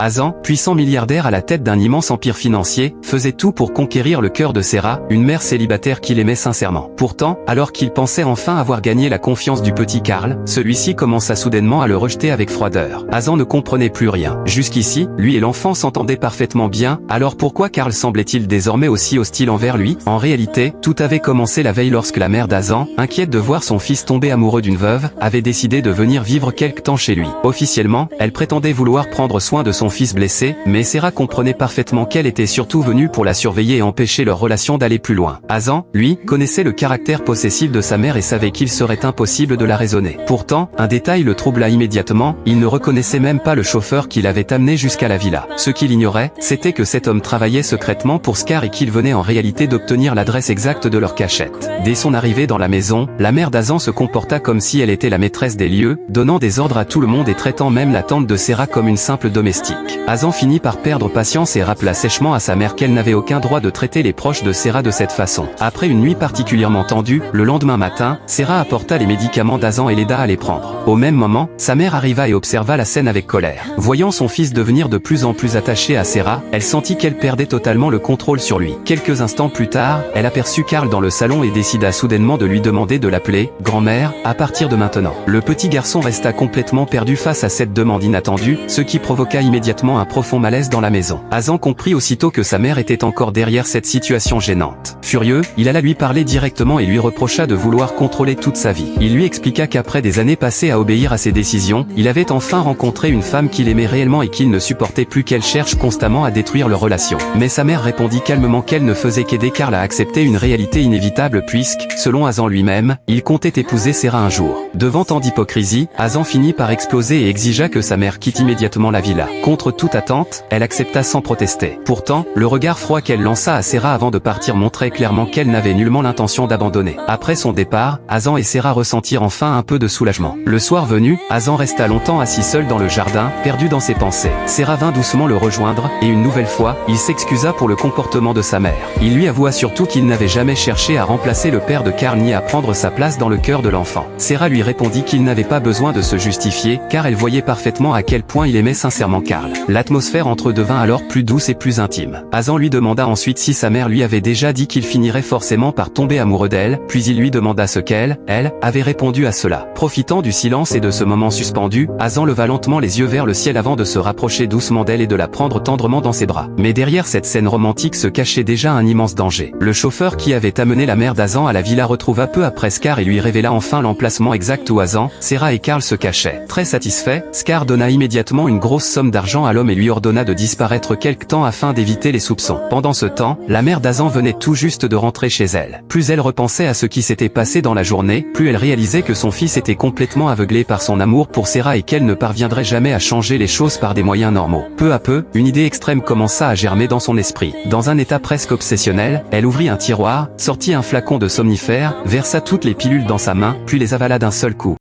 Azan, puissant milliardaire à la tête d'un immense empire financier, faisait tout pour conquérir le cœur de Sera, une mère célibataire qu'il aimait sincèrement. Pourtant, alors qu'il pensait enfin avoir gagné la confiance du petit Karl, celui-ci commença soudainement à le rejeter avec froideur. Azan ne comprenait plus rien. Jusqu'ici, lui et l'enfant s'entendaient parfaitement bien, alors pourquoi Karl semblait-il désormais aussi hostile envers lui? En réalité, tout avait commencé la veille lorsque la mère d'Azan, inquiète de voir son fils tomber amoureux d'une veuve, avait décidé de venir vivre quelque temps chez lui. Officiellement, elle prétendait vouloir prendre soin de son fils blessé, mais Sera comprenait parfaitement qu'elle était surtout venue pour la surveiller et empêcher leur relation d'aller plus loin. Azan, lui, connaissait le caractère possessif de sa mère et savait qu'il serait impossible de la raisonner. Pourtant, un détail le troubla immédiatement, il ne reconnaissait même pas le chauffeur qui l'avait amené jusqu'à la villa. Ce qu'il ignorait, c'était que cet homme travaillait secrètement pour Scar et qu'il venait en réalité d'obtenir l'adresse exacte de leur cachette. Dès son arrivée dans la maison, la mère d'Azan se comporta comme si elle était la maîtresse des lieux, donnant des ordres à tout le monde et traitant même la tante de Sera comme une simple domestique. Azan finit par perdre patience et rappela sèchement à sa mère qu'elle n'avait aucun droit de traiter les proches de Sera de cette façon. Après une nuit particulièrement tendue, le lendemain matin, Sera apporta les médicaments d'Azan et l'aida à les prendre. Au même moment, sa mère arriva et observa la scène avec colère. Voyant son fils devenir de plus en plus attaché à Sera, elle sentit qu'elle perdait totalement le contrôle sur lui. Quelques instants plus tard, elle aperçut Karl dans le salon et décida soudainement de lui demander de l'appeler « grand-mère » à partir de maintenant. Le petit garçon resta complètement perdu face à cette demande inattendue, ce qui provoqua immédiatement un profond malaise dans la maison. Azan comprit aussitôt que sa mère était encore derrière cette situation gênante. Furieux, il alla lui parler directement et lui reprocha de vouloir contrôler toute sa vie. Il lui expliqua qu'après des années passées à obéir à ses décisions, il avait enfin rencontré une femme qu'il aimait réellement et qu'il ne supportait plus qu'elle cherche constamment à détruire leur relation. Mais sa mère répondit calmement qu'elle ne faisait qu'aider Karl à accepter une réalité inévitable puisque, selon Azan lui-même, il comptait épouser Sera un jour. Devant tant d'hypocrisie, Azan finit par exploser et exigea que sa mère quitte immédiatement la villa. Contre toute attente, elle accepta sans protester. Pourtant, le regard froid qu'elle lança à Sera avant de partir montrait clairement qu'elle n'avait nullement l'intention d'abandonner. Après son départ, Azan et Sera ressentirent enfin un peu de soulagement. Le soir venu, Azan resta longtemps assis seul dans le jardin, perdu dans ses pensées. Sera vint doucement le rejoindre, et une nouvelle fois, il s'excusa pour le comportement de sa mère. Il lui avoua surtout qu'il n'avait jamais cherché à remplacer le père de Karl ni à prendre sa place dans le cœur de l'enfant. Sera lui répondit qu'il n'avait pas besoin de se justifier, car elle voyait parfaitement à quel point il aimait sincèrement Karl. L'atmosphère entre eux devint alors plus douce et plus intime. Azan lui demanda ensuite si sa mère lui avait déjà dit qu'il finirait forcément par tomber amoureux d'elle, puis il lui demanda ce qu'elle, avait répondu à cela. Profitant du silence et de ce moment suspendu, Azan leva lentement les yeux vers le ciel avant de se rapprocher doucement d'elle et de la prendre tendrement dans ses bras. Mais derrière cette scène romantique se cachait déjà un immense danger. Le chauffeur qui avait amené la mère d'Azan à la villa retrouva peu après Scar et lui révéla enfin l'emplacement exact où Azan, Sera et Karl se cachaient. Très satisfait, Scar donna immédiatement une grosse somme d'argent à l'homme et lui ordonna de disparaître quelque temps afin d'éviter les soupçons. Pendant ce temps, la mère d'Azan venait tout juste de rentrer chez elle. Plus elle repensait à ce qui s'était passé dans la journée, plus elle réalisait que son fils était complètement aveuglé par son amour pour Sera et qu'elle ne parviendrait jamais à changer les choses par des moyens normaux. Peu à peu, une idée extrême commença à germer dans son esprit. Dans un état presque obsessionnel, elle ouvrit un tiroir, sortit un flacon de somnifère, versa toutes les pilules dans sa main, puis les avala d'un seul coup.